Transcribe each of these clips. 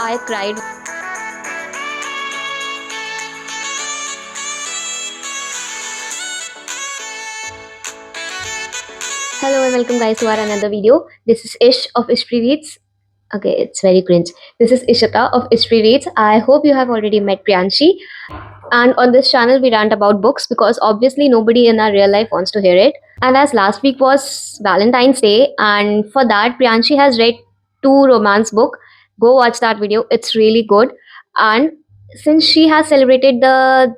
I cried. Hello and welcome guys to our another video. This is Ish of ishhprireads. Okay, it's very cringe. This is Ishita of ishhprireads. I hope you have already met Priyanshi. And on this channel, we rant about books because obviously nobody in our real life wants to hear it. And as last week was Valentine's Day, and for that, Priyanshi has read two romance book. Go watch that video. It's really good. And since she has celebrated the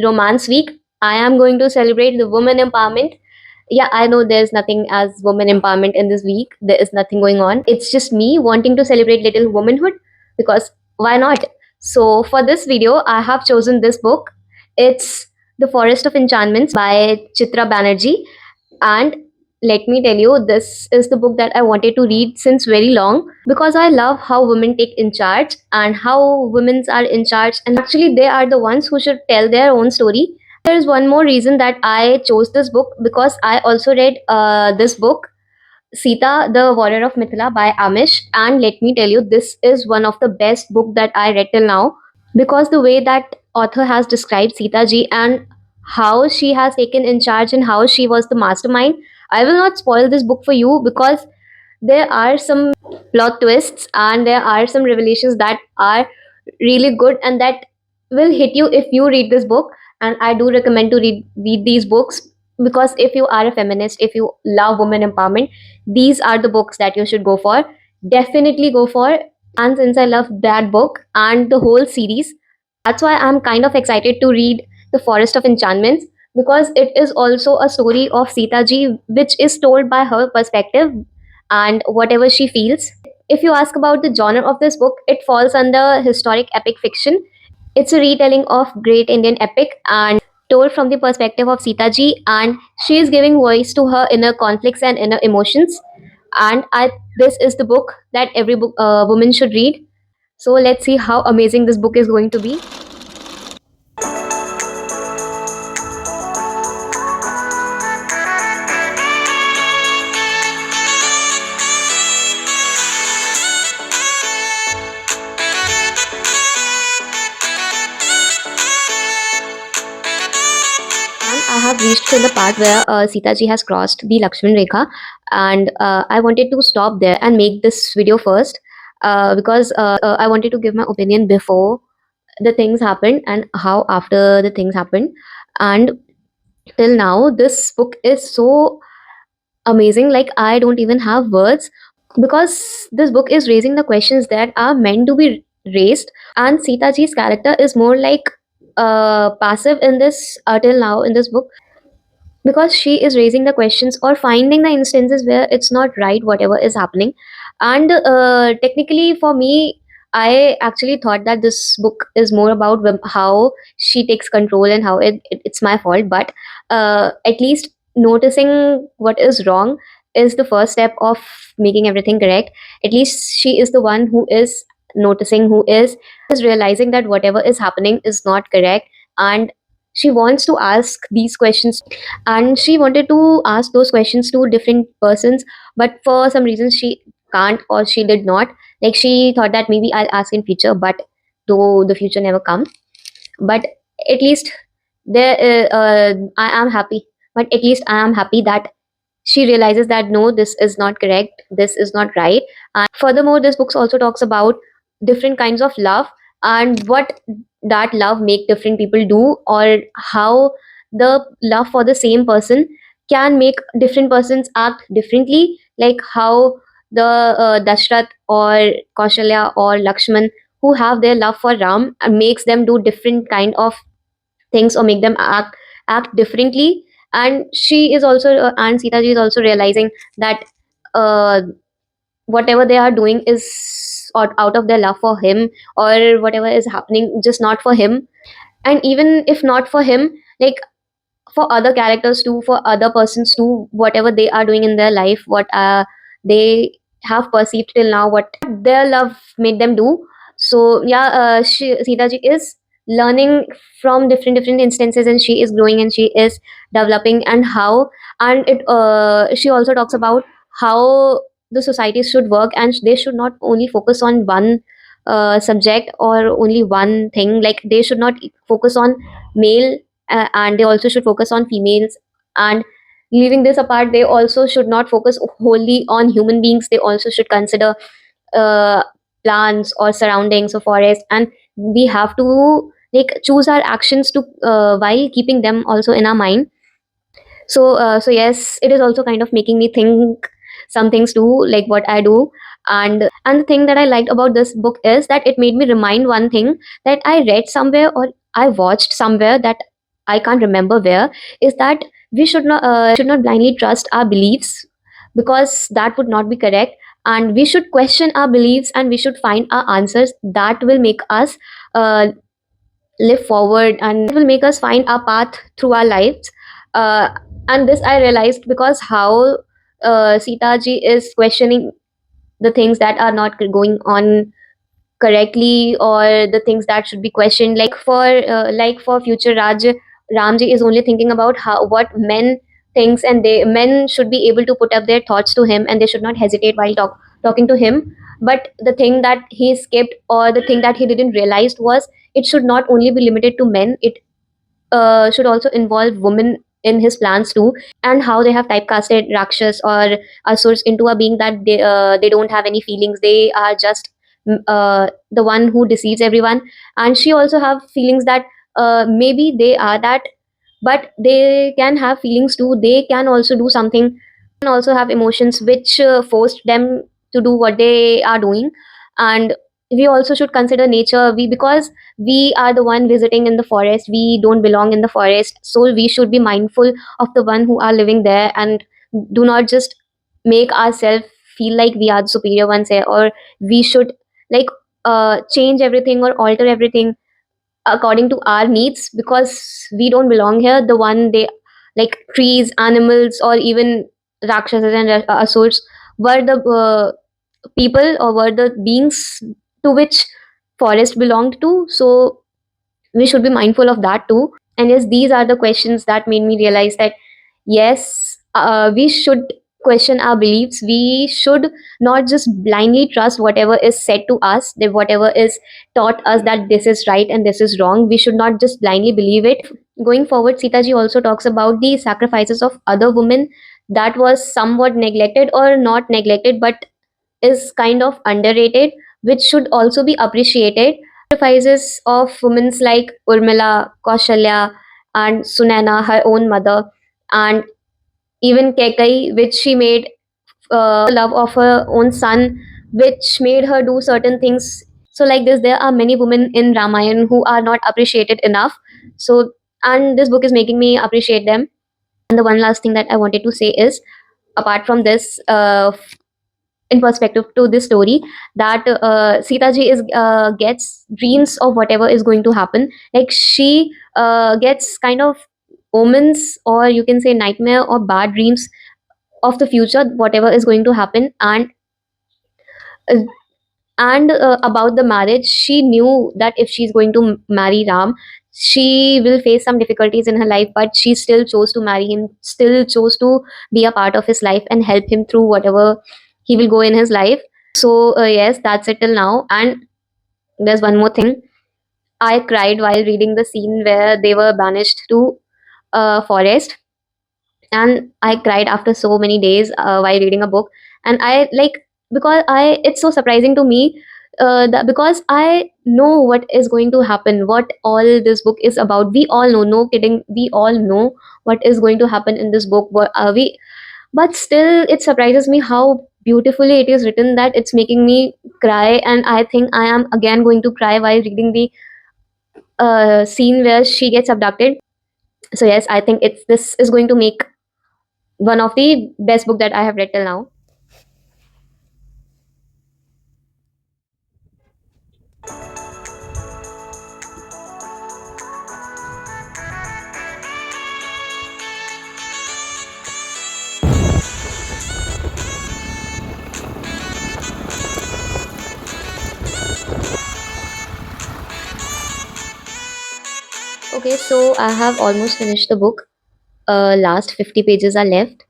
romance week, I am going to celebrate the women empowerment. Yeah, I know there's nothing as women empowerment in this week. There is nothing going on. It's just me wanting to celebrate little womanhood because why not? So for this video, I have chosen this book. It's The Forest of Enchantments by Chitra Banerjee. And let me tell you, this is the book that I wanted to read since very long because I love how women take in charge and how women are in charge, and actually they are the ones who should tell their own story. There is one more reason that I chose this book because I also read this book, Sita, the Warrior of Mithila by Amish, and let me tell you, this is one of the best book that I read till now because the way that author has described Sita ji and how she has taken in charge and how she was the mastermind. I will not spoil this book for you because there are some plot twists and there are some revelations that are really good and that will hit you if you read this book. And I do recommend to read these books because if you are a feminist, if you love women empowerment, these are the books that you should go for. Definitely go for. And since I love that book and the whole series, that's why I'm kind of excited to read The Forest of Enchantments because it is also a story of Sita ji, which is told by her perspective and whatever she feels. If you ask about the genre of this book, it falls under historic epic fiction. It's a retelling of great Indian epic and told from the perspective of Sita ji, and she is giving voice to her inner conflicts and inner emotions. And this is the book that every woman should read. So let's see how amazing this book is going to be. And I have reached to the part where Sita ji has crossed the Lakshman Rekha, and I wanted to stop there and make this video first because I wanted to give my opinion before the things happened and how after the things happened. And till now, this book is so amazing. Like, I don't even have words because this book is raising the questions that are meant to be raised, and Sita ji's character is more like passive in this till now in this book because she is raising the questions or finding the instances where it's not right whatever is happening. And technically for me, I actually thought that this book is more about how she takes control and how it's my fault, but at least noticing what is wrong is the first step of making everything correct. At least she is the one who is noticing, who is realizing that whatever is happening is not correct, and she wants to ask these questions, and she wanted to ask those questions to different persons, but for some reason she can't or she did not. Like, she thought that maybe I'll ask in future, but though the future never come. But at least there I am happy, but at least I am happy that she realizes that no, this is not correct, this is not right. And furthermore, this book also talks about different kinds of love and what that love make different people do, or how the love for the same person can make different persons act differently, like how the Dashrath or Kaushalya or Lakshman, who have their love for Ram, makes them do different kind of things or make them act differently. And she is also and Sita ji is also realizing that uh, whatever they are doing is out of their love for him, or whatever is happening just not for him. And even if not for him, like, for other characters too, for other persons too, whatever they are doing in their life, what they have perceived till now, what their love made them do. So yeah, Sita ji is learning from different instances, and she is growing and she is developing. And how, and it she also talks about how the society should work, and they should not only focus on one subject or only one thing. Like they should not focus on male, and they also should focus on females. And leaving this apart, they also should not focus wholly on human beings. They also should consider uh, plants or surroundings or forest, and we have to like choose our actions to while keeping them also in our mind. So yes, it is also kind of making me think some things too, like what I do. And the thing that I liked about this book is that it made me remind one thing that I read somewhere or I watched somewhere, that I can't remember where, is that we should not blindly trust our beliefs, because that would not be correct. And we should question our beliefs, and we should find our answers that will make us uh, live forward, and will make us find our path through our lives. uh, and this I realized because how Sita ji is questioning the things that are not going on correctly, or the things that should be questioned. Like for future Raj, Ramji is only thinking about how what men thinks, and they men should be able to put up their thoughts to him, and they should not hesitate while talking to him. But the thing that he skipped, or the thing that he didn't realize, was it should not only be limited to men. It should also involve women in his plans too, and how they have typecasted Rakshas or Asurs into a being that they don't have any feelings. They are just the one who deceives everyone. And she also have feelings that maybe they are that, but they can have feelings too. They can also do something, also have emotions which forced them to do what they are doing. And we also should consider nature, we because we are the one visiting in the forest, we don't belong in the forest, so we should be mindful of the one who are living there, and do not just make ourselves feel like we are the superior ones here, or we should like change everything or alter everything according to our needs, because we don't belong here. The one they, like trees, animals, or even Rakshasas and Asurs, were the people, or were the beings to which forest belonged to. So we should be mindful of that too. And yes, these are the questions that made me realize that yes, we should question our beliefs. We should not just blindly trust whatever is said to us, that whatever is taught us, that this is right and this is wrong. We should not just blindly believe it. Going forward, Sita ji also talks about the sacrifices of other women that was somewhat neglected, or not neglected, but is kind of underrated, which should also be appreciated. Sacrifices of women like Urmila, Kaushalya, and Sunana, her own mother, and even Kekai, which she made love of her own son, which made her do certain things. So, like this, there are many women in Ramayana who are not appreciated enough. So, and this book is making me appreciate them. And the one last thing that I wanted to say is, apart from this, in perspective to this story, that Sita ji is gets dreams of whatever is going to happen. Like she gets kind of omens, or you can say nightmare or bad dreams of the future, whatever is going to happen. Uh, and about the marriage, she knew that if she's going to marry Ram, she will face some difficulties in her life, but she still chose to marry him, still chose to be a part of his life and help him through whatever he will go in his life. So yes, that's it till now. And there's one more thing. I cried while reading the scene where they were banished to a forest, and I cried after so many days while reading a book. And I like, because I it's so surprising to me, because I know what is going to happen, what all this book is about. We all know, no kidding, we all know what is going to happen in this book. But still, it surprises me how beautifully it is written, that it's making me cry. And I think I am again going to cry while reading the scene where she gets abducted. So yes, I think it's this is going to make one of the best book that I have read till now. Okay, so I have almost finished the book. Last 50 pages are left.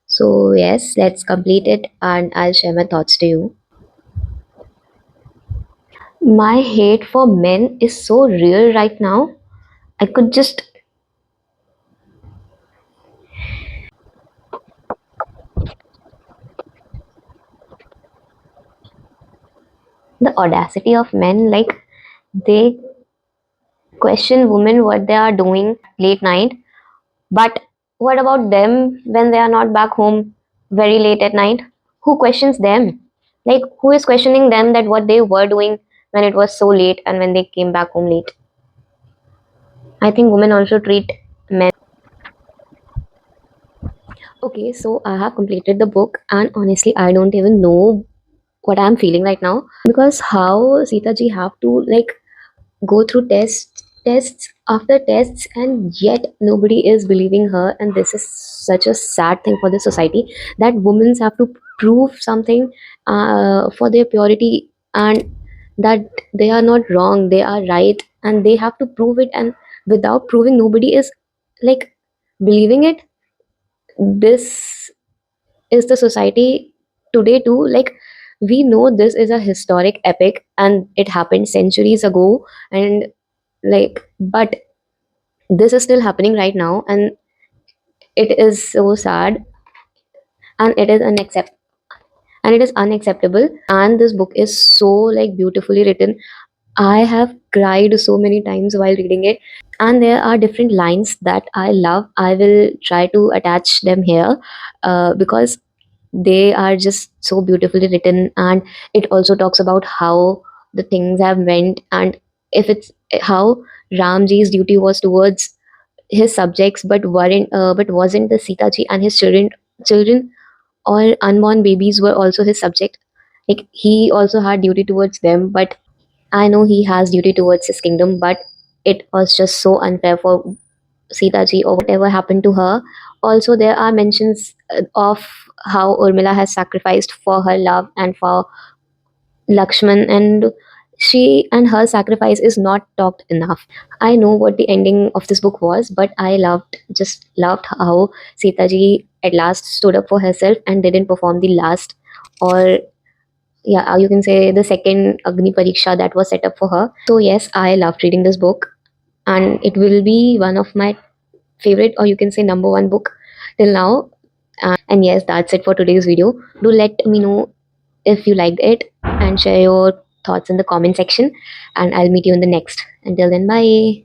So yes, let's complete it, and I'll share my thoughts to you. My hate for men is so real right now. I could just. The audacity of men, like, they question women what they are doing late night, but what about them when they are not back home very late at night? Who questions them? Like, who is questioning them that what they were doing when it was so late and when they came back home late? I think women also treat men. Okay, so I have completed the book, and honestly, I don't even know what I'm feeling right now, because how Sita ji have to like go through tests after tests, and yet nobody is believing her. And this is such a sad thing for the society, that women have to prove something for their purity, and that they are not wrong, they are right, and they have to prove it. And without proving, nobody is like believing it. This is the society today too. Like, we know this is a historic epic and it happened centuries ago, and like, but this is still happening right now, and it is so sad, and it is unacceptable. And this book is so like beautifully written. I have cried so many times while reading it, and there are different lines that I love. I will try to attach them here, because they are just so beautifully written. And it also talks about how the things have went, and if it's how Ramji's duty was towards his subjects, but wasn't the Sitaji and his children or unborn babies were also his subject. Like, he also had duty towards them, but I know he has duty towards his kingdom, but it was just so unfair for Sitaji or whatever happened to her. Also, there are mentions of how Urmila has sacrificed for her love and for Lakshman, and she and her sacrifice is not talked enough. I know what the ending of this book was, but I just loved how Sitaji at last stood up for herself and didn't perform the last, or yeah, you can say the second Agni Pariksha that was set up for her. So yes, I loved reading this book, and it will be one of my favorite, or you can say number one book till now. And yes, that's it for today's video. Do let me know if you liked it, and share your thoughts in the comment section, and I'll meet you in the next. Until then, bye.